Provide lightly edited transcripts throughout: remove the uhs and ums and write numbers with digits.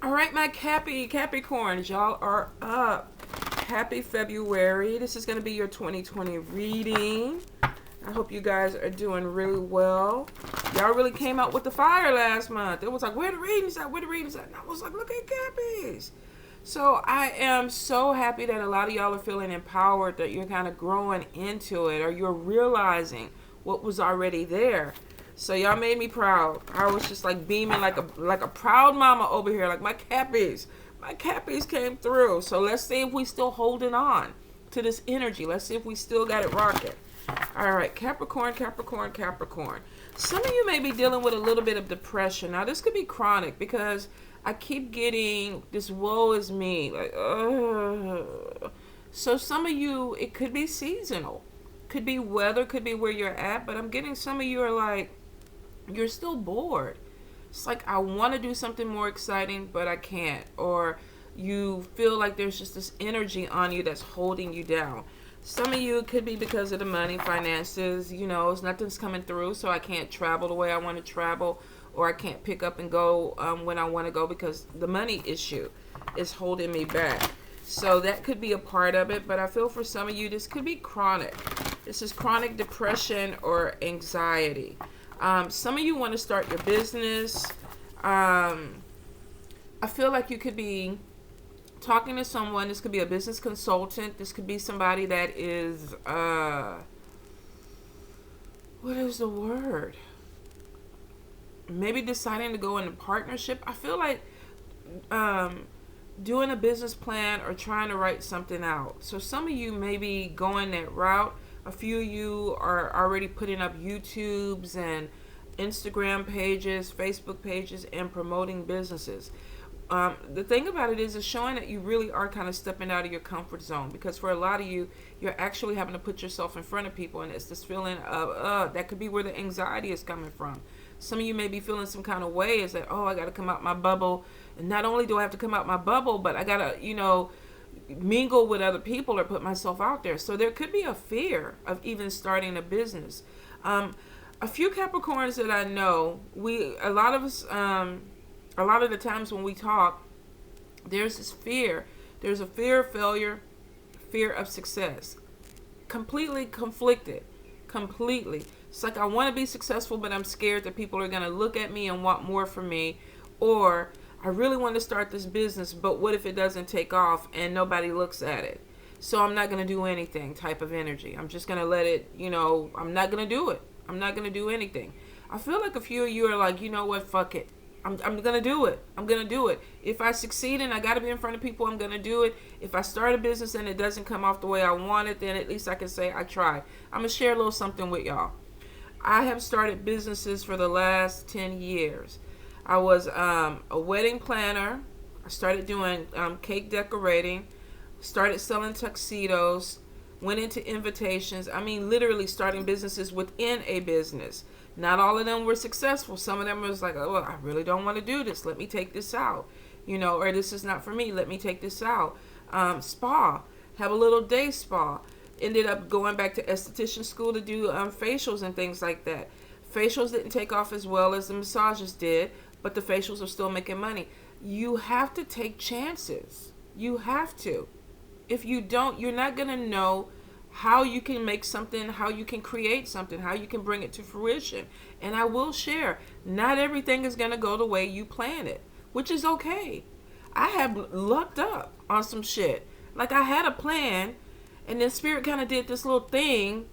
All right, my Capricorns, y'all are up. Happy February. This is going to be your 2020 reading. I hope you guys are doing really well. Y'all really came out with the fire last month. It was like, where the readings at? Where the readings at? And I was like, look at Cappies. So I am so happy that a lot of y'all are feeling empowered, that you're kind of growing into it, or you're realizing what was already there. So y'all made me proud. I was just like beaming like a proud mama over here. Like my Cappies came through. So let's see if we still holding on to this energy. Let's see if we still got it rocking. All right, Capricorn. Some of you may be dealing with a little bit of depression. Now this could be chronic because I keep getting this woe is me. Like, so some of you, it could be seasonal. Could be weather, could be where you're at. But I'm getting some of you are like, you're still bored. It's like, I want to do something more exciting, but I can't. Or you feel like there's just this energy on you that's holding you down. Some of you, it could be because of the money, finances, nothing's coming through, so I can't travel the way I want to travel, or I can't pick up and go when I want to go because the money issue is holding me back. So that could be a part of it, but I feel for some of you, this could be chronic. This is chronic depression or anxiety. Some of you want to start your business. I feel like you could be talking to someone. This could be a business consultant. This could be somebody that is, what is the word? Maybe deciding to go into partnership. I feel like doing a business plan or trying to write something out. So some of you may be going that route. A few of you are already putting up YouTubes and Instagram pages, Facebook pages, and promoting businesses. The thing about it is it's showing that you really are kind of stepping out of your comfort zone, because for a lot of you, you're actually having to put yourself in front of people, and it's this feeling of, that could be where the anxiety is coming from. Some of you may be feeling some kind of way, is that, I got to come out my bubble. And not only do I have to come out my bubble, but I got to, mingle with other people or put myself out there. So there could be a fear of even starting a business. A few Capricorns that I know, a lot of us, a lot of the times when we talk, there's this fear. There's a fear of failure, fear of success. Completely conflicted. Completely. It's like I want to be successful, but I'm scared that people are going to look at me and want more from me. Or I really want to start this business, but what if it doesn't take off and nobody looks at it? So I'm not going to do anything type of energy. I'm just going to let it, I'm not going to do it. I'm not going to do anything. I feel like a few of you are like, you know what, fuck it. I'm going to do it. I'm going to do it. If I succeed and I got to be in front of people, I'm going to do it. If I start a business and it doesn't come off the way I want it, then at least I can say I tried. I'm going to share a little something with y'all. I have started businesses for the last 10 years. I was a wedding planner. I started doing cake decorating. Started selling tuxedos. Went into invitations. I mean, literally starting businesses within a business. Not all of them were successful. Some of them was like, oh, I really don't want to do this. Let me take this out. Or this is not for me. Let me take this out. Spa. Have a little day spa. Ended up going back to esthetician school to do facials and things like that. Facials didn't take off as well as the massages did, but the facials are still making money. You have to take chances. You have to. If you don't, you're not going to know how you can make something, how you can create something, how you can bring it to fruition. And I will share, not everything is going to go the way you plan it, which is okay. I have lucked up on some shit. Like I had a plan, and then Spirit kind of did this little thing,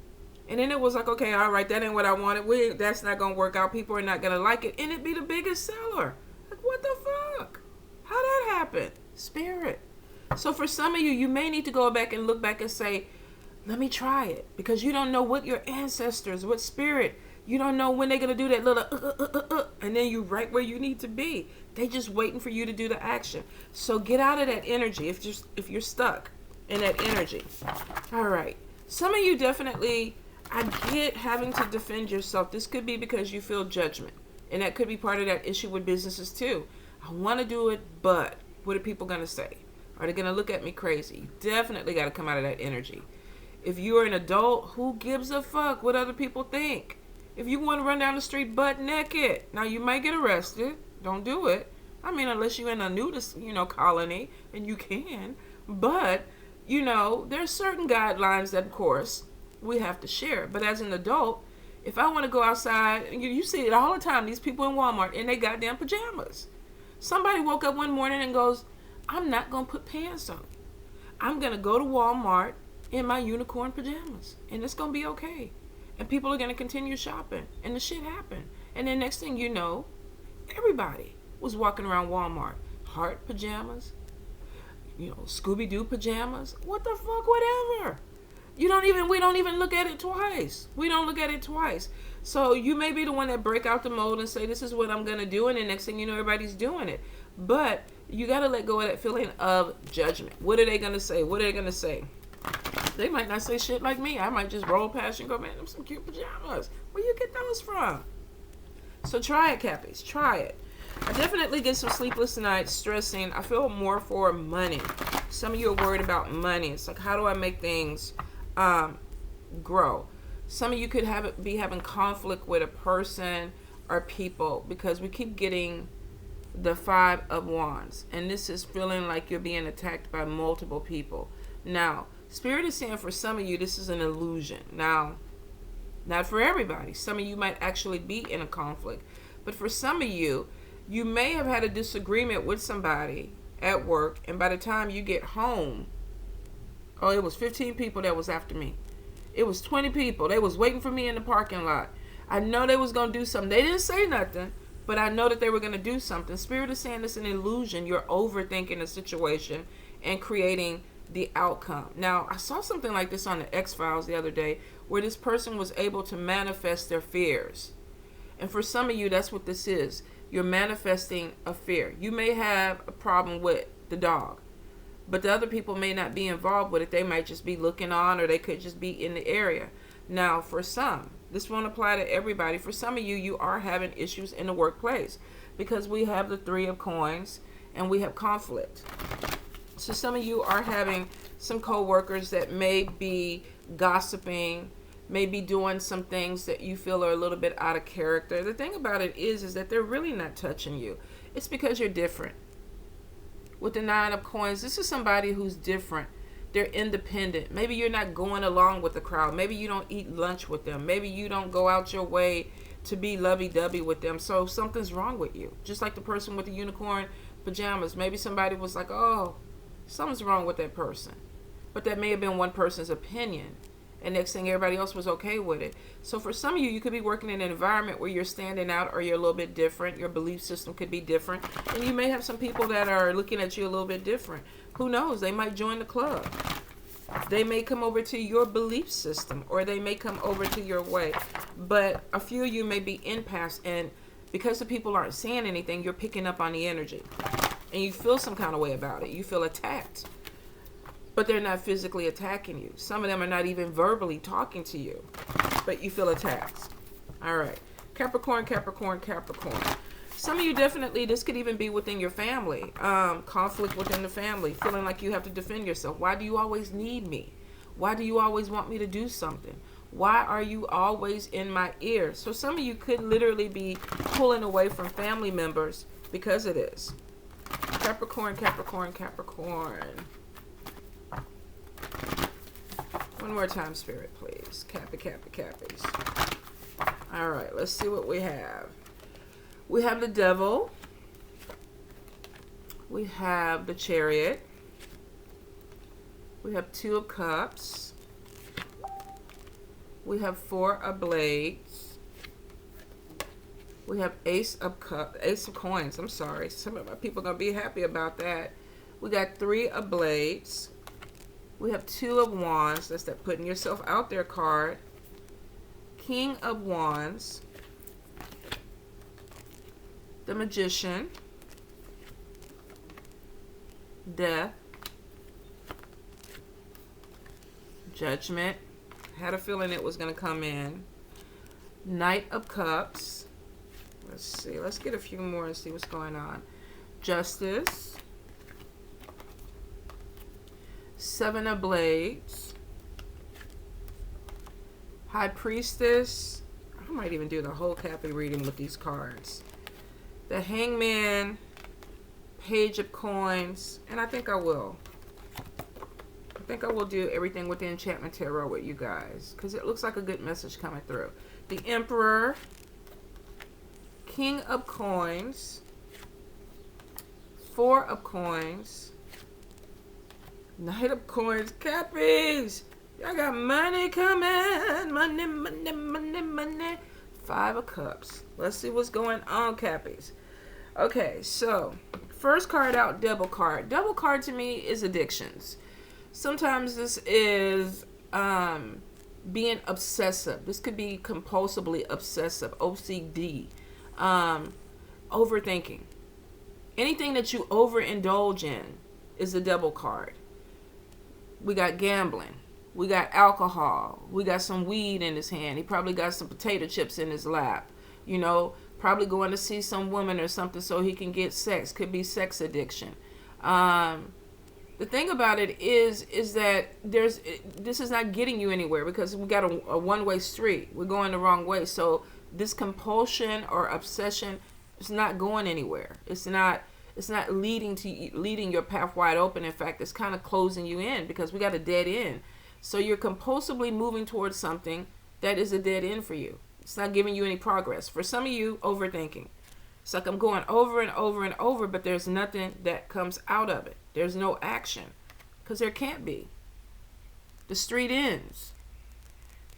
and then it was like, okay, all right, that ain't what I wanted. That's not going to work out. People are not going to like it. And it be the biggest seller. Like, what the fuck? How that happen? Spirit. So for some of you, you may need to go back and look back and say, let me try it. Because you don't know what your ancestors, what spirit, you don't know when they're going to do that little, and then you right where you need to be. They just waiting for you to do the action. So get out of that energy if you're stuck in that energy. All right. Some of you definitely, I get having to defend yourself. This could be because you feel judgment. And that could be part of that issue with businesses too. I want to do it, but what are people going to say? Are they going to look at me crazy? You definitely got to come out of that energy. If you're an adult, who gives a fuck what other people think? If you want to run down the street butt naked, now you might get arrested. Don't do it. I mean, unless you're in a nudist, colony, and you can. But, there's certain guidelines that, of course, we have to share. But as an adult, if I want to go outside, you see it all the time, these people in Walmart in their goddamn pajamas. Somebody woke up one morning and goes, I'm not going to put pants on. I'm going to go to Walmart in my unicorn pajamas. And it's going to be okay. And people are going to continue shopping. And the shit happened. And then next thing you know, everybody was walking around Walmart. Heart pajamas. Scooby-Doo pajamas. What the fuck, whatever. We don't even look at it twice. We don't look at it twice. So you may be the one that break out the mold and say, this is what I'm going to do. And the next thing you know, everybody's doing it. But you got to let go of that feeling of judgment. What are they going to say? What are they going to say? They might not say shit like me. I might just roll past you and go, man, them some cute pajamas. Where you get those from? So try it, Cappies. Try it. I definitely get some sleepless nights, stressing. I feel more for money. Some of you are worried about money. It's like, how do I make things grow? Some of you could be having conflict with a person or people because we keep getting the 5 of Wands. And this is feeling like you're being attacked by multiple people. Now, Spirit is saying for some of you, this is an illusion. Now, not for everybody. Some of you might actually be in a conflict. But for some of you, you may have had a disagreement with somebody at work, and by the time you get home, oh, it was 15 people that was after me. It was 20 people. They was waiting for me in the parking lot. I know they was going to do something. They didn't say nothing, but I know that they were going to do something. Spirit is saying it's an illusion. You're overthinking the situation and creating the outcome. Now, I saw something like this on the X-Files the other day where this person was able to manifest their fears. And for some of you, that's what this is. You're manifesting a fear. You may have a problem with the dog, but the other people may not be involved with it. They might just be looking on, or they could just be in the area. Now, for some, this won't apply to everybody. For some of you, you are having issues in the workplace because we have the 3 of coins and we have conflict. So some of you are having some co-workers that may be gossiping, may be doing some things that you feel are a little bit out of character. The thing about it is that they're really not touching you. It's because you're different. With the 9 of coins, this is somebody who's different. They're independent. Maybe you're not going along with the crowd. Maybe you don't eat lunch with them. Maybe you don't go out your way to be lovey-dovey with them. So something's wrong with you. Just like the person with the unicorn pajamas. Maybe somebody was like, oh, something's wrong with that person. But that may have been one person's opinion. And next thing, everybody else was okay with it. So for some of you, you could be working in an environment where you're standing out or you're a little bit different. Your belief system could be different. And you may have some people that are looking at you a little bit different. Who knows? They might join the club. They may come over to your belief system, or they may come over to your way. But a few of you may be impasse, and because the people aren't saying anything, you're picking up on the energy. And you feel some kind of way about it. You feel attacked. But they're not physically attacking you. Some of them are not even verbally talking to you. But you feel attacked. All right. Capricorn, Capricorn, Capricorn. Some of you definitely, this could even be within your family. Conflict within the family. Feeling like you have to defend yourself. Why do you always need me? Why do you always want me to do something? Why are you always in my ear? So some of you could literally be pulling away from family members because of this. Capricorn, Capricorn, Capricorn. One more time, Spirit, please. Cappy, Cappy, Cappies. All right, let's see what we have. We have the Devil. We have the Chariot. We have 2 of Cups. We have 4 of Blades. We have Ace of Coins. I'm sorry. Some of my people are going to be happy about that. We got 3 of Blades. We have 2 of Wands. That's that putting yourself out there card. King of Wands. The Magician. Death. Judgment. Had a feeling it was going to come in. Knight of Cups. Let's see. Let's get a few more and see what's going on. Justice. 7 of Blades. High Priestess. I might even do the whole Cappy reading with these cards. The Hangman. Page of Coins, and I think I will. I think I will do everything with the Enchantment Tarot with you guys, because it looks like a good message coming through. The Emperor, King of Coins, Four of Coins, Knight of Coins, Cappies. Y'all got money coming. Money, money, money, money. Five of Cups. Let's see what's going on, Cappies. Okay, so first card out, Double card. Double card to me is addictions. Sometimes this is being obsessive. This could be compulsively obsessive, OCD, overthinking. Anything that you overindulge in is a double card. We got gambling. We got alcohol. We got some weed in his hand. He probably got some potato chips in his lap. You know, probably going to see some woman or something so he can get sex. Could be sex addiction. The thing about it is that this is not getting you anywhere, because we got a one-way street. We're going the wrong way. So this compulsion or obsession is not going anywhere. It's not leading your path wide open. In fact, it's kind of closing you in, because we got a dead end. So you're compulsively moving towards something that is a dead end for you. It's not giving you any progress. For some of you, overthinking. It's like I'm going over and over and over, but there's nothing that comes out of it. There's no action, because there can't be. The street ends.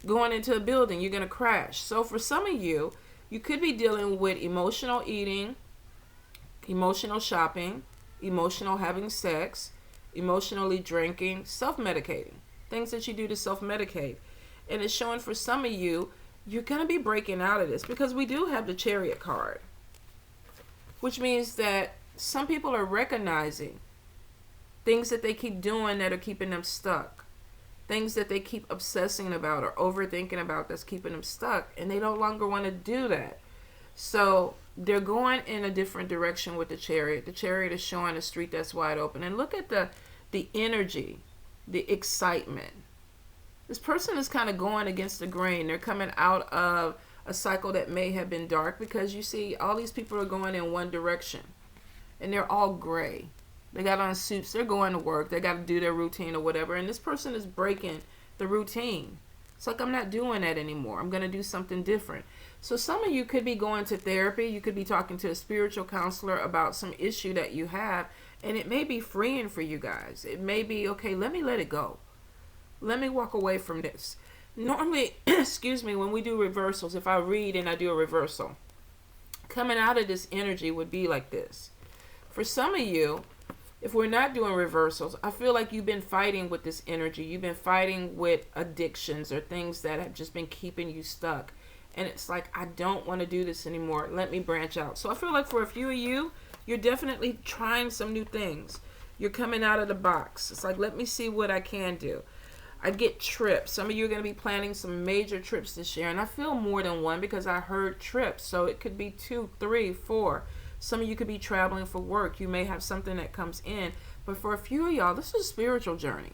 Going into a building, you're going to crash. So for some of you, you could be dealing with emotional eating, emotional shopping, emotional having sex, emotionally drinking, self-medicating. Things that you do to self-medicate. And it's showing for some of you, you're going to be breaking out of this, because we do have the Chariot card, which means that some people are recognizing things that they keep doing that are keeping them stuck, things that they keep obsessing about or overthinking about that's keeping them stuck, and they no longer want to do that. So they're going in a different direction with the Chariot. The Chariot is showing a street that's wide open. And look at the energy, the excitement. This person is kind of going against the grain. They're coming out of a cycle that may have been dark, because you see all these people are going in one direction, and they're all gray. They got on suits. They're going to work. They got to do their routine or whatever. And this person is breaking the routine. It's like, I'm not doing that anymore. I'm going to do something different. So some of you could be going to therapy. You could be talking to a spiritual counselor about some issue that you have. And it may be freeing for you guys. It may be, okay, let me let it go. Let me walk away from this. Normally, excuse me, when we do reversals, if I read and I do a reversal, coming out of this energy would be like this. For some of you, if we're not doing reversals, I feel like you've been fighting with this energy. You've been fighting with addictions or things that have just been keeping you stuck. And it's like, I don't want to do this anymore. Let me branch out. So I feel like for a few of you, you're definitely trying some new things. You're coming out of the box. It's like, let me see what I can do. I get trips. Some of you are going to be planning some major trips this year. And I feel more than one, because I heard trips. So it could be 2, 3, 4. Some of you could be traveling for work. You may have something that comes in. But for a few of y'all, this is a spiritual journey.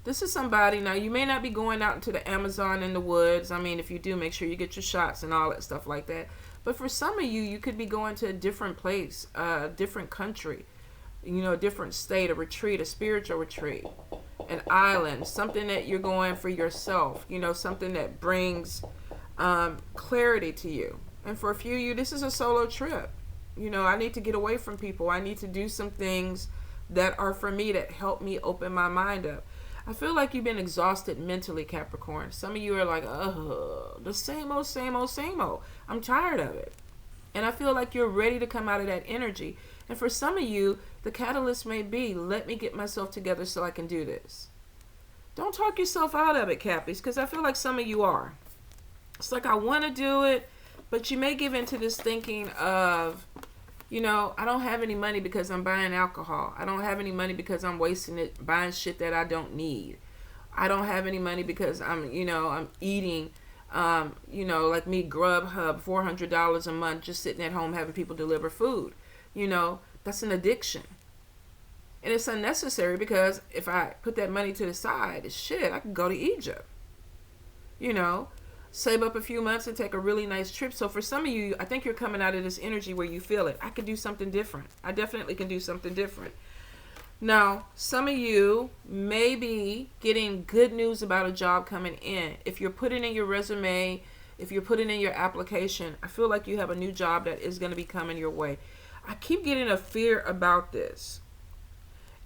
This is somebody, now you may not be going out into the Amazon in the woods. I mean, if you do, make sure you get your shots and all that stuff like that. But for some of you, you could be going to a different place, a different country, you know, a different state, a retreat, a spiritual retreat, an island, something that you're going for yourself, you know, something that brings clarity to you. And for a few of you, this is a solo trip. You know, I need to get away from people. I need to do some things that are for me, that help me open my mind up. I feel like you've been exhausted mentally, Capricorn. Some of you are like, oh, the same old, same old, same old. I'm tired of it. And I feel like you're ready to come out of that energy. And for some of you, the catalyst may be, let me get myself together so I can do this. Don't talk yourself out of it, Cappies, because I feel like some of you are. It's like, I want to do it, but you may give into this thinking of, you know, I don't have any money because I'm buying alcohol. I don't have any money because I'm wasting it buying shit that I don't need. I don't have any money because I'm eating, like me, Grubhub, $400 a month, just sitting at home having people deliver food. You know, that's an addiction. And it's unnecessary, because if I put that money to the side, shit, I can go to Egypt. You know, Save up a few months and take a really nice trip. So for some of you, I think you're coming out of this energy where you feel it. I could do something different. I definitely can do something different. Now, some of you may be getting good news about a job coming in. If you're putting in your resume, if you're putting in your application, I feel like you have a new job that is going to be coming your way. I keep getting a fear about this.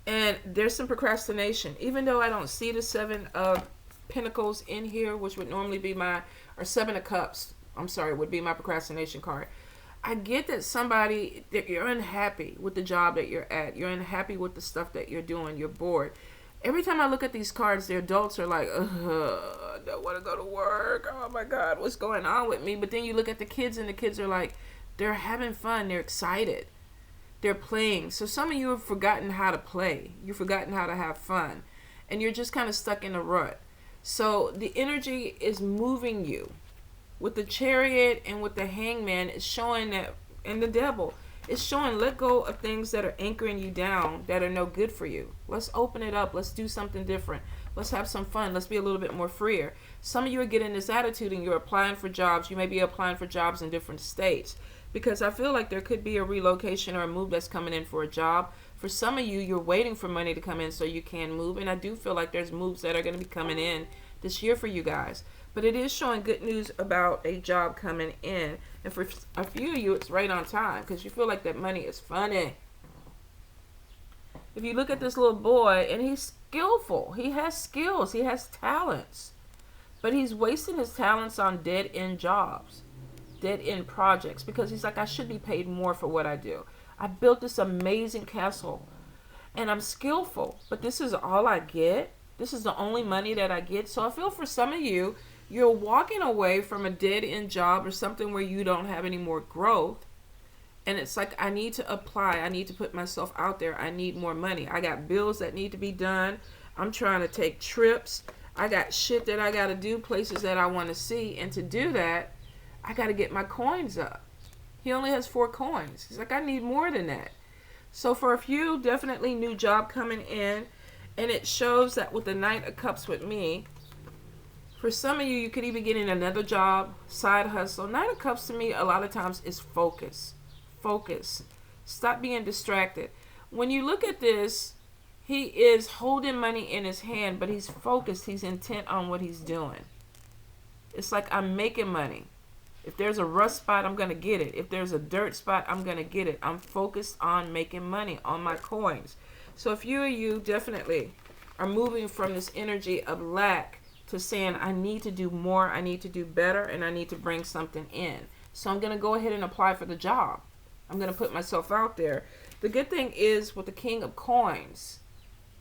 And there's some procrastination. Even though I don't see the 7 of Pentacles in here, which would normally be or 7 of Cups, would be my procrastination card. I get that that you're unhappy with the job that you're at. You're unhappy with the stuff that you're doing. You're bored. Every time I look at these cards, the adults are like, I don't want to go to work. Oh my God, what's going on with me? But then you look at the kids, and the kids are like, they're having fun. They're excited. They're playing. So some of you have forgotten how to play. You've forgotten how to have fun. And you're just kind of stuck in a rut. So the energy is moving you. With the Chariot and with the Hangman, it's showing that, and the Devil, it's showing let go of things that are anchoring you down, that are no good for you. Let's open it up. Let's do something different. Let's have some fun. Let's be a little bit more freer. Some of you are getting this attitude and you're applying for jobs. You may be applying for jobs in different states, because I feel like there could be a relocation or a move that's coming in for a job. For some of you, you're waiting for money to come in so you can move. And I do feel like there's moves that are going to be coming in this year for you guys. But it is showing good news about a job coming in. And for a few of you, it's right on time, because you feel like that money is funny. If you look at this little boy, and he's skillful. He has skills. He has talents. But he's wasting his talents on dead-end jobs, dead-end projects, because he's like, I should be paid more for what I do. I built this amazing castle, and I'm skillful, but this is all I get. This is the only money that I get. So I feel for some of you, you're walking away from a dead-end job or something where you don't have any more growth. And it's like, I need to apply. I need to put myself out there. I need more money. I got bills that need to be done. I'm trying to take trips. I got shit that I got to do, places that I want to see. And to do that, I got to get my coins up. He only has 4 coins. He's like, I need more than that. So for a few, definitely new job coming in. And it shows that with the Knight of Cups with me, for some of you, you could even get in another job, side hustle. Knight of Cups to me, a lot of times, is focus. Focus. Stop being distracted. When you look at this, he is holding money in his hand, but he's focused. He's intent on what he's doing. It's like, I'm making money. If there's a rust spot, I'm going to get it. If there's a dirt spot, I'm going to get it. I'm focused on making money, on my coins. So a few of you definitely are moving from this energy of lack to saying, I need to do more, I need to do better, and I need to bring something in. So I'm going to go ahead and apply for the job. I'm going to put myself out there. The good thing is, with the King of Coins,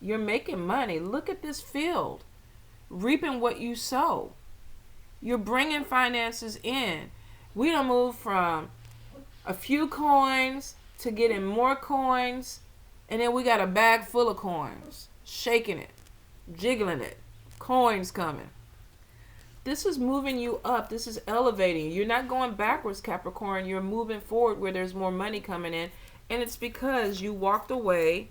you're making money. Look at this field. Reaping what you sow. You're bringing finances in. We don't move from a few coins to getting more coins, and then we got a bag full of coins. Shaking it. Jiggling it. Coins coming. This is moving you up. This is elevating you. You're not going backwards, Capricorn. You're moving forward where there's more money coming in. And it's because you walked away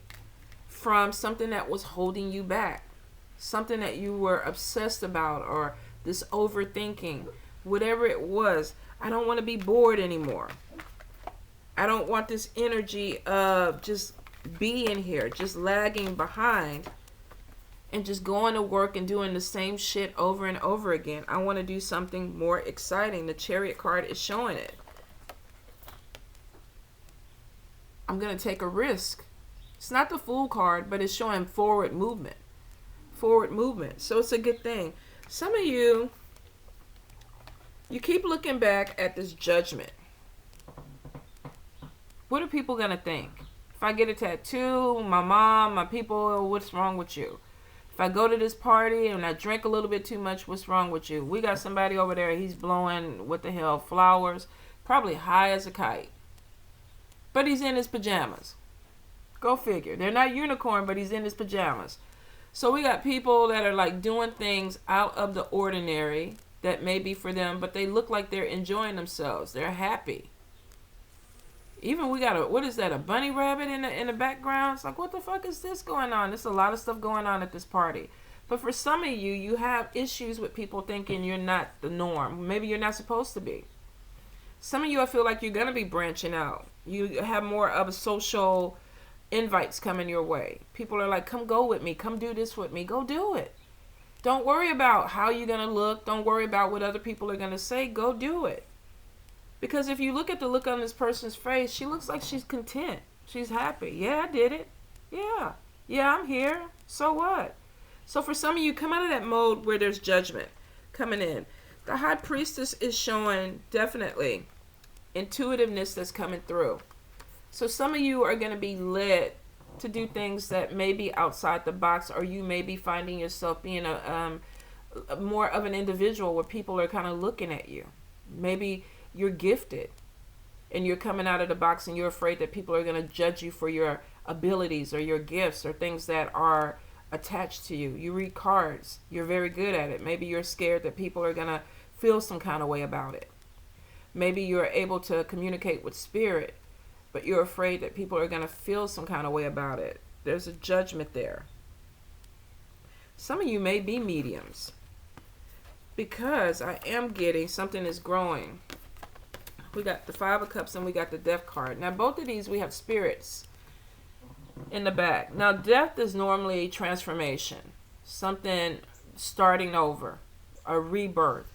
from something that was holding you back. Something that you were obsessed about, or this overthinking. Whatever it was. I don't want to be bored anymore. I don't want this energy of just being here, just lagging behind, and just going to work and doing the same shit over and over again. I want to do something more exciting. The Chariot card is showing it. I'm going to take a risk. It's not the Fool card, but it's showing forward movement. Forward movement. So it's a good thing. Some of you, you keep looking back at this Judgment. What are people going to think? If I get a tattoo, my mom, my people, what's wrong with you? If I go to this party and I drink a little bit too much, what's wrong with you? We got somebody over there, he's blowing, what the hell, flowers, probably high as a kite. But he's in his pajamas. Go figure. They're not unicorn, but he's in his pajamas. So we got people that are like doing things out of the ordinary that may be for them, but they look like they're enjoying themselves. They're happy. Even we got what is that, a bunny rabbit in the background? It's like, what the fuck is this going on? There's a lot of stuff going on at this party. But for some of you, you have issues with people thinking you're not the norm. Maybe you're not supposed to be. Some of you, I feel like you're going to be branching out. You have more of a social invites coming your way. People are like, come go with me. Come do this with me. Go do it. Don't worry about how you're going to look. Don't worry about what other people are going to say. Go do it. Because if you look at the look on this person's face, she looks like she's content. She's happy. Yeah, I did it. Yeah. Yeah, I'm here. So what? So for some of you, come out of that mode where there's judgment coming in. The High Priestess is showing definitely intuitiveness that's coming through. So some of you are going to be led to do things that may be outside the box, or you may be finding yourself being a more of an individual where people are kind of looking at you. Maybe you're gifted and you're coming out of the box and you're afraid that people are going to judge you for your abilities or your gifts or things that are attached to you. You read cards. You're very good at it. Maybe you're scared that people are going to feel some kind of way about it. Maybe you're able to communicate with spirit, but you're afraid that people are going to feel some kind of way about it. There's a judgment there. Some of you may be mediums, because I am getting something is growing. We got the Five of Cups and we got the Death card. Now both of these we have spirits in the back. Now death is normally transformation, something starting over, a rebirth.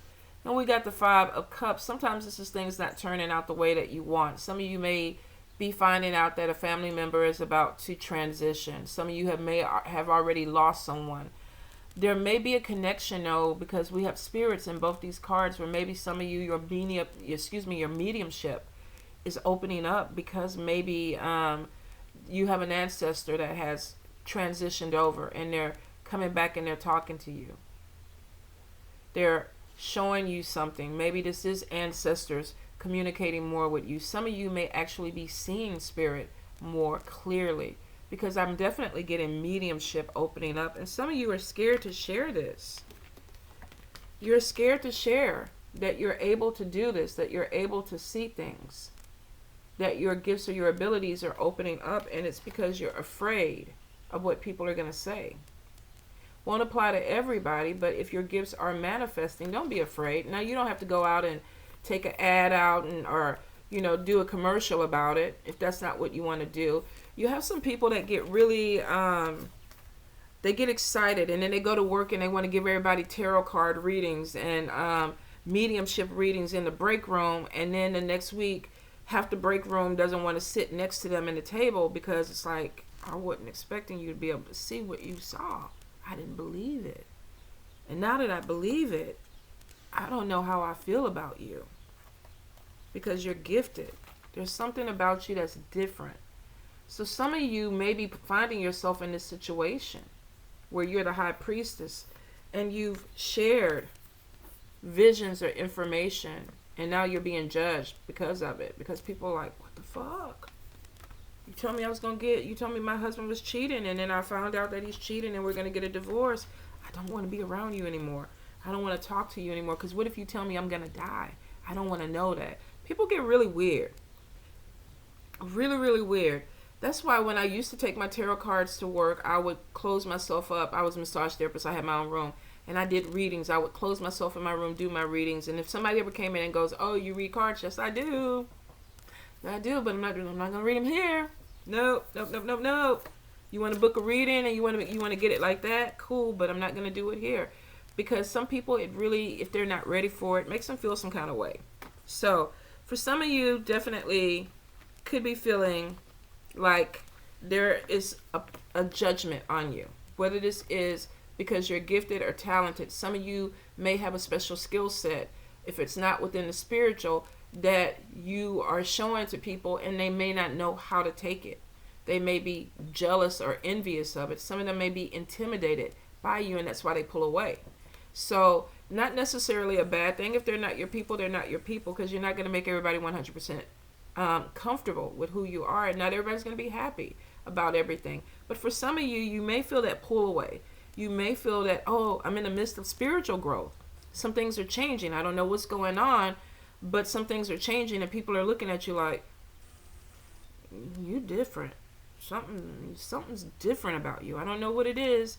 Then we got the Five of Cups. Sometimes this is things not turning out the way that you want. Some of you may be finding out that a family member is about to transition. Some of you may have already lost someone. There may be a connection though, because we have spirits in both these cards, where maybe some of you, your mediumship is opening up, because maybe you have an ancestor that has transitioned over and they're coming back and they're talking to you. They're showing you something. Maybe this is ancestors communicating more with you. Some of you may actually be seeing spirit more clearly, because I'm definitely getting mediumship opening up. And some of you are scared to share this. You're scared to share that you're able to do this, that you're able to see things, that your gifts or your abilities are opening up, and it's because you're afraid of what people are going to say. Won't apply to everybody, but if your gifts are manifesting, don't be afraid. Now, you don't have to go out and take an ad out or do a commercial about it if that's not what you want to do. You have some people that get really they get excited, and then they go to work and they want to give everybody tarot card readings and mediumship readings in the break room, and then the next week half the break room doesn't want to sit next to them in the table, because it's like, I wasn't expecting you to be able to see what you saw. I didn't believe it. And now that I believe it, I don't know how I feel about you, because you're gifted. There's something about you that's different. So some of you may be finding yourself in this situation where you're the High Priestess and you've shared visions or information, and now you're being judged because of it, because people are like, what the fuck? You told me you told me my husband was cheating, and then I found out that he's cheating and we're going to get a divorce. I don't want to be around you anymore. I don't want to talk to you anymore, because what if you tell me I'm going to die? I don't want to know that. People get really weird. Really, really weird. That's why when I used to take my tarot cards to work, I would close myself up. I was a massage therapist. I had my own room. And I did readings. I would close myself in my room, do my readings. And if somebody ever came in and goes, oh, you read cards? Yes, I do. I do, but I'm not going to read them here. Nope. You want to book a reading and you want to get it like that? Cool, but I'm not going to do it here. Because some people, it really, if they're not ready for it, makes them feel some kind of way. So for some of you, definitely could be feeling like there is a judgment on you. Whether this is because you're gifted or talented. Some of you may have a special skill set, if it's not within the spiritual, that you are showing to people, and they may not know how to take it. They may be jealous or envious of it. Some of them may be intimidated by you, and that's why they pull away. So not necessarily a bad thing. If they're not your people, they're not your people, because you're not going to make everybody 100% comfortable with who you are. And not everybody's going to be happy about everything. But for some of you, you may feel that pull away. You may feel that, oh, I'm in the midst of spiritual growth. Some things are changing. I don't know what's going on, but some things are changing, and people are looking at you like, you're different. Something's different about you. I don't know what it is.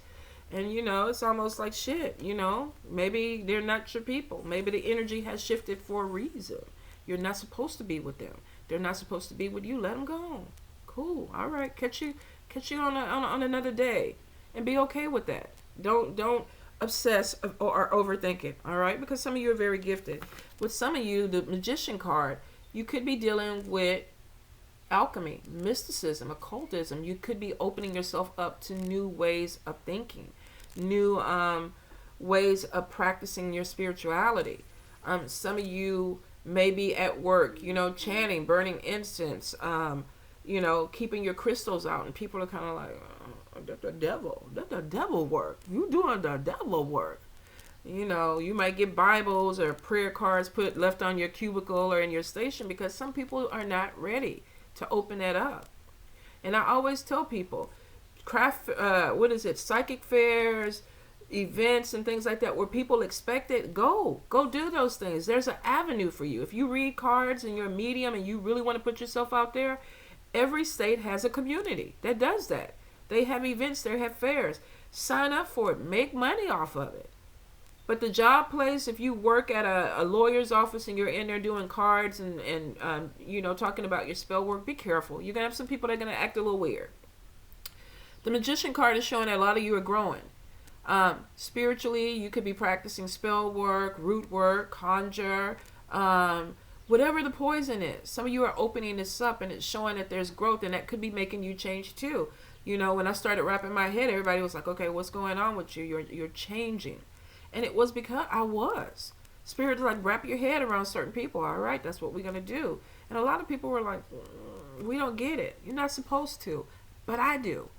And it's almost like shit, maybe they're not your people. Maybe the energy has shifted for a reason. You're not supposed to be with them. They're not supposed to be with you. Let them go. Cool. All right. Catch you on another day, and be okay with that. Don't obsess or overthink it. All right, because some of you are very gifted. With some of you, the Magician card, you could be dealing with alchemy, mysticism, occultism. You could be opening yourself up to new ways of thinking, new ways of practicing your spirituality. Some of you may be at work, chanting, burning incense, keeping your crystals out, and people are kind of like, oh, that's the devil. That's the devil work. You doing the devil work. You might get Bibles or prayer cards left on your cubicle or in your station, because some people are not ready to open that up. And I always tell people, psychic fairs, events and things like that where people expect it, go do those things. There's an avenue for you. If you read cards and you're a medium and you really want to put yourself out there, every state has a community that does that. They have events, they have fairs. Sign up for it, make money off of it. But the job place, if you work at a lawyer's office and you're in there doing cards and talking about your spell work, be careful. You're going to have some people that are going to act a little weird. The Magician card is showing that a lot of you are growing. Spiritually, you could be practicing spell work, root work, conjure, whatever the poison is. Some of you are opening this up, and it's showing that there's growth, and that could be making you change too. When I started wrapping my head, everybody was like, okay, what's going on with you? You're changing. And it was because I was. Spirit is like, wrap your head around certain people. All right, that's what we're going to do. And a lot of people were like, we don't get it. You're not supposed to. But I do.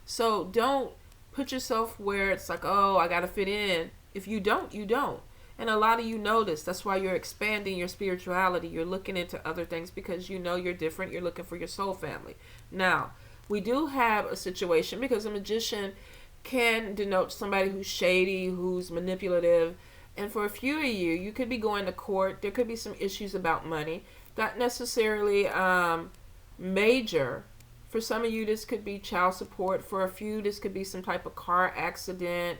So don't put yourself where it's like, oh, I got to fit in. If you don't, you don't. And a lot of you know this. That's why you're expanding your spirituality. You're looking into other things because you're different. You're looking for your soul family. Now, we do have a situation because a magician can denote somebody who's shady, who's manipulative. And for a few of you, you could be going to court. There could be some issues about money. Not necessarily major. For some of you, this could be child support. For a few, this could be some type of car accident.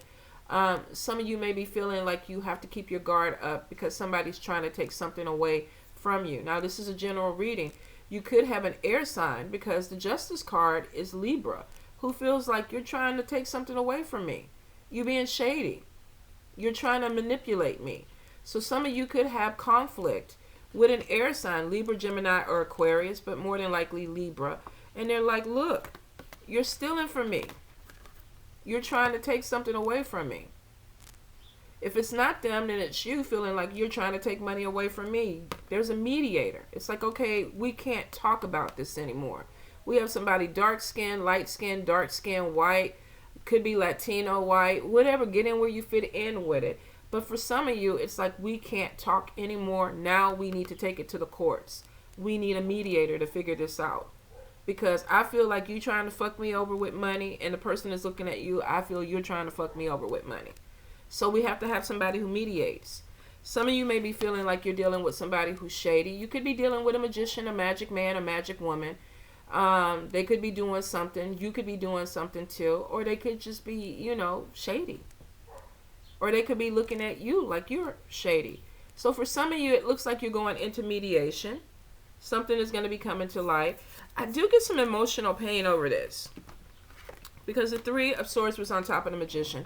Some of you may be feeling like you have to keep your guard up because somebody's trying to take something away from you. Now, this is a general reading. You could have an air sign because the Justice card is Libra, who feels like you're trying to take something away from me. You're being shady. You're trying to manipulate me. So some of you could have conflict with an air sign, Libra, Gemini, or Aquarius, but more than likely Libra. And they're like, look, you're stealing from me. You're trying to take something away from me. If it's not them, then it's you feeling like you're trying to take money away from me. There's a mediator. It's like, okay, we can't talk about this anymore. We have somebody dark skin, light skin, dark skin, white, could be Latino, white, whatever. Get in where you fit in with it. But for some of you, it's like we can't talk anymore. Now we need to take it to the courts. We need a mediator to figure this out. Because I feel like you trying to fuck me over with money, and the person is looking at you, I feel you're trying to fuck me over with money. So we have to have somebody who mediates. Some of you may be feeling like you're dealing with somebody who's shady. You could be dealing with a magician, a magic man, a magic woman. They could be doing something. You could be doing something too. Or they could just be, shady. Or they could be looking at you like you're shady. So for some of you, it looks like you're going into mediation. Something is going to be coming to light. I do get some emotional pain over this. Because the Three of Swords was on top of the Magician.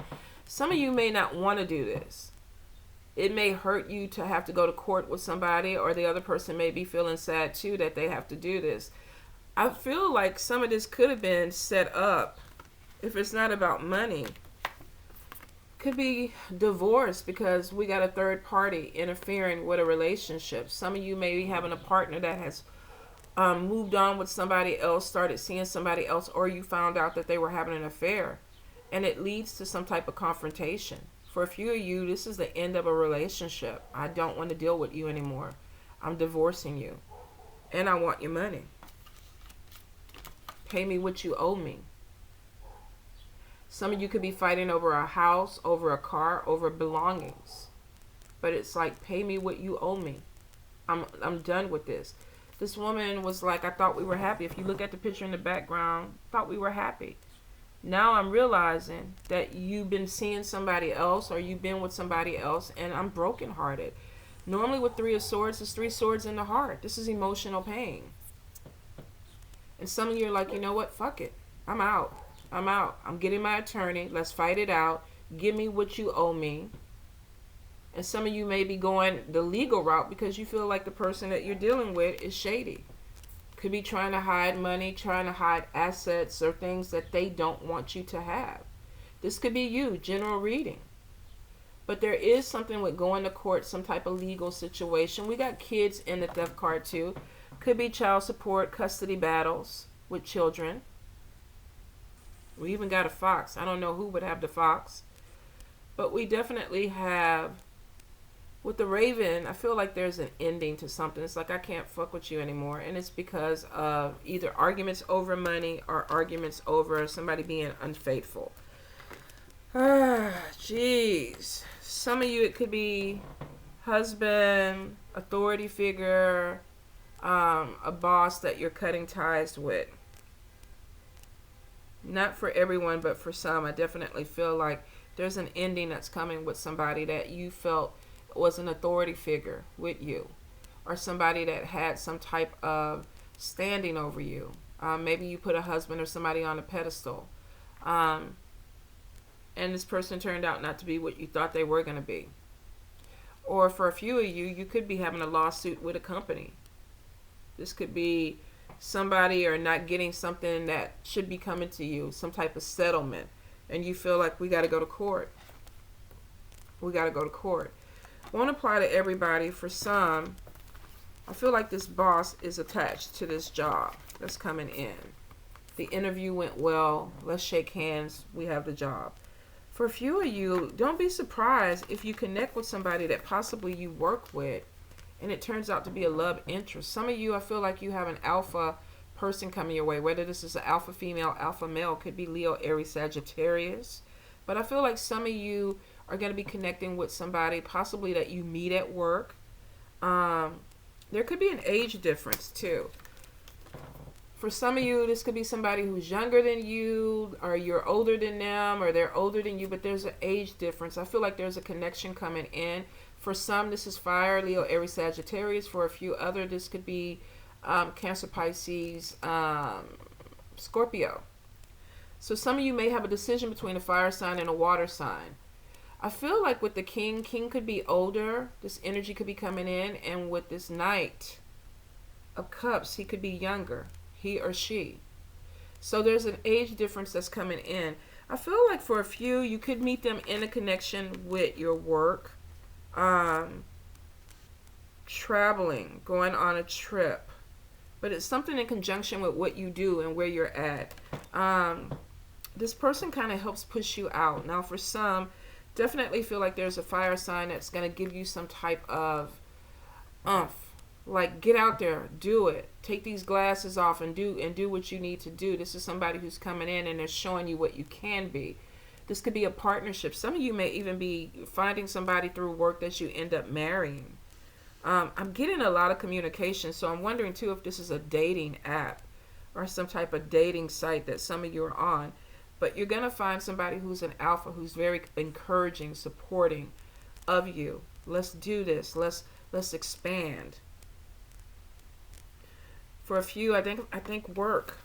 Some of you may not want to do this. It may hurt you to have to go to court with somebody, or the other person may be feeling sad too that they have to do this. I feel like some of this could have been set up, if it's not about money. Could be divorce because we got a third party interfering with a relationship. Some of you may be having a partner that has moved on with somebody else, started seeing somebody else, or you found out that they were having an affair, and it leads to some type of confrontation. For a few of you, this is the end of a relationship. I don't want to deal with you anymore. I'm divorcing you, and I want your money. Pay me what you owe me. Some of you could be fighting over a house, over a car, over belongings. But it's like, pay me what you owe me. I'm done with this. This woman was like, I thought we were happy. If you look at the picture in the background, thought we were happy. Now I'm realizing that you've been seeing somebody else or you've been with somebody else, and I'm brokenhearted. Normally with Three of Swords, it's three swords in the heart. This is emotional pain. And some of you are like, you know what? Fuck it. I'm out. I'm out. I'm getting my attorney. Let's fight it out. Give me what you owe me. And some of you may be going the legal route because you feel like the person that you're dealing with is shady. Could be trying to hide money, trying to hide assets or things that they don't want you to have. This could be you, general reading. But there is something with going to court, some type of legal situation. We got kids in the theft card too. Could be child support, custody battles with children. We even got a fox. I don't know who would have the fox. But we definitely have, with the Raven, I feel like there's an ending to something. It's like, I can't fuck with you anymore. And it's because of either arguments over money or arguments over somebody being unfaithful. Jeez. Some of you, it could be husband, authority figure, a boss that you're cutting ties with. Not for everyone, but for some. I definitely feel like there's an ending that's coming with somebody that you felt was an authority figure with you, or somebody that had some type of standing over you. Maybe you put a husband or somebody on a pedestal, and this person turned out not to be what you thought they were going to be. Or for a few of you, you could be having a lawsuit with a company. This could be somebody or not getting something that should be coming to you, some type of settlement, and you feel like we got to go to court. We got to go to court. Won't apply to everybody. For some, I feel like this boss is attached to this job that's coming in. The interview went well. Let's shake hands. We have the job. For a few of you, don't be surprised if you connect with somebody that possibly you work with and it turns out to be a love interest. Some of you, I feel like you have an alpha person coming your way. Whether this is an alpha female, alpha male, could be Leo, Aries, Sagittarius. But I feel like some of you are going to be connecting with somebody possibly that you meet at work. There could be an age difference too. For some of you, this could be somebody who's younger than you, or you're older than them, or they're older than you, but there's an age difference. I feel like there's a connection coming in. For some, this is fire, Leo, Aries, Sagittarius. For a few other, this could be Cancer, Pisces, Scorpio. So some of you may have a decision between a fire sign and a water sign. I feel like with the king could be older. This energy could be coming in. And with this Knight of Cups, he could be younger. He or she. So there's an age difference that's coming in. I feel like for a few, you could meet them in a connection with your work. Traveling, going on a trip. But it's something in conjunction with what you do and where you're at. This person kind of helps push you out. Now for some, definitely feel like there's a fire sign that's going to give you some type of oomph. Like, get out there, do it. Take these glasses off and do what you need to do. This is somebody who's coming in and they're showing you what you can be. This could be a partnership. Some of you may even be finding somebody through work that you end up marrying. I'm getting a lot of communication, so I'm wondering too if this is a dating app or some type of dating site that some of you are on. But you're going to find somebody who's an alpha, who's very encouraging, supporting of you. Let's do this. Let's expand. For a few, I think work.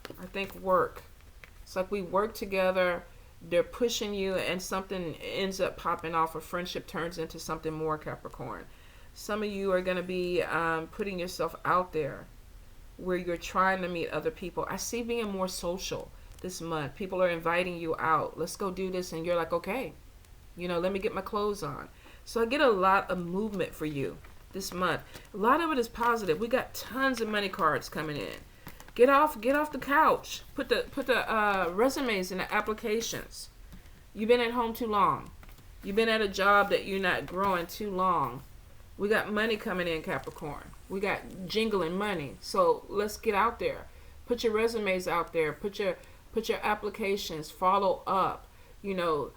It's like we work together. They're pushing you, and something ends up popping off. A friendship turns into something more, Capricorn. Some of you are going to be putting yourself out there where you're trying to meet other people. I see being more social this month. People are inviting you out. Let's go do this. And you're like, okay, let me get my clothes on. So I get a lot of movement for you this month. A lot of it is positive. We got tons of money cards coming in. Get off the couch. Put the resumes in the applications. You've been at home too long. You've been at a job that you're not growing too long. We got money coming in, Capricorn. We got jingling money. So let's get out there. Put your resumes out there. Put your applications. Follow up. Go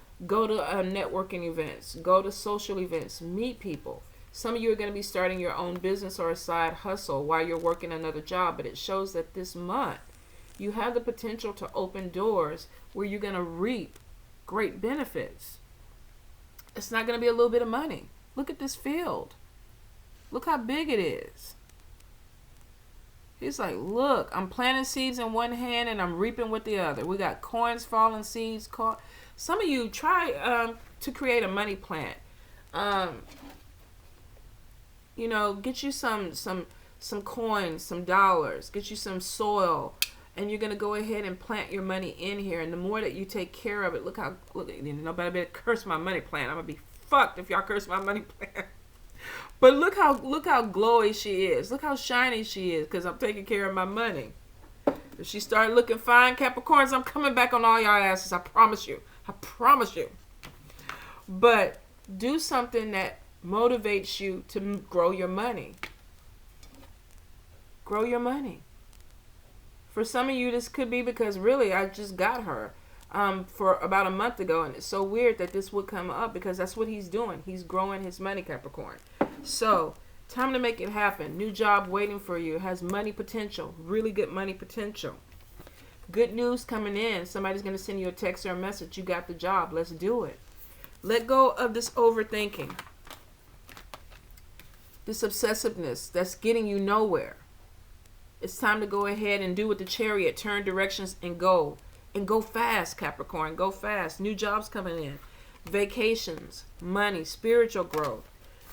to networking events. Go to social events. Meet people. Some of you are going to be starting your own business or a side hustle while you're working another job, but it shows that this month You have the potential to open doors where you're going to reap great benefits. It's not going to be a little bit of money. Look at this field. Look how big it is. He's like, look, I'm planting seeds in one hand and I'm reaping with the other. We got coins falling, seeds caught. Some of you try to create a money plant. You know, get you some coins, some dollars, get you some soil, and you're gonna go ahead and plant your money in here. And the more that you take care of it, look, nobody better curse my money plant. I'm gonna be fucked if y'all curse my money plant. But look how glowy she is. Look how shiny she is, because I'm taking care of my money. If she started looking fine, Capricorns, I'm coming back on all y'all asses. I promise you. I promise you. But do something that motivates you to grow your money. Grow your money. For some of you, this could be because really I just got her for about a month ago, and it's so weird that this would come up because that's what he's doing. He's growing his money, Capricorn. So time to make it happen. New job waiting for you. It has money potential, really good money potential. Good news coming in. Somebody's going to send you a text or a message. You got the job. Let's do it. Let go of this overthinking, this obsessiveness that's getting you nowhere. It's time to go ahead and do with the Chariot. Turn directions and go. And go fast, Capricorn. Go fast. New jobs coming in. Vacations, money, spiritual growth,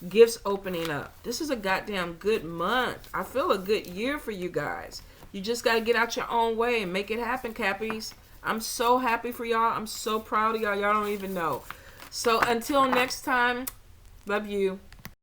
gifts opening up. This is a goddamn good month. I feel a good year for you guys. You just got to get out your own way and make it happen, Cappies. I'm so happy for y'all. I'm so proud of y'all. Y'all don't even know. So until next time, love you.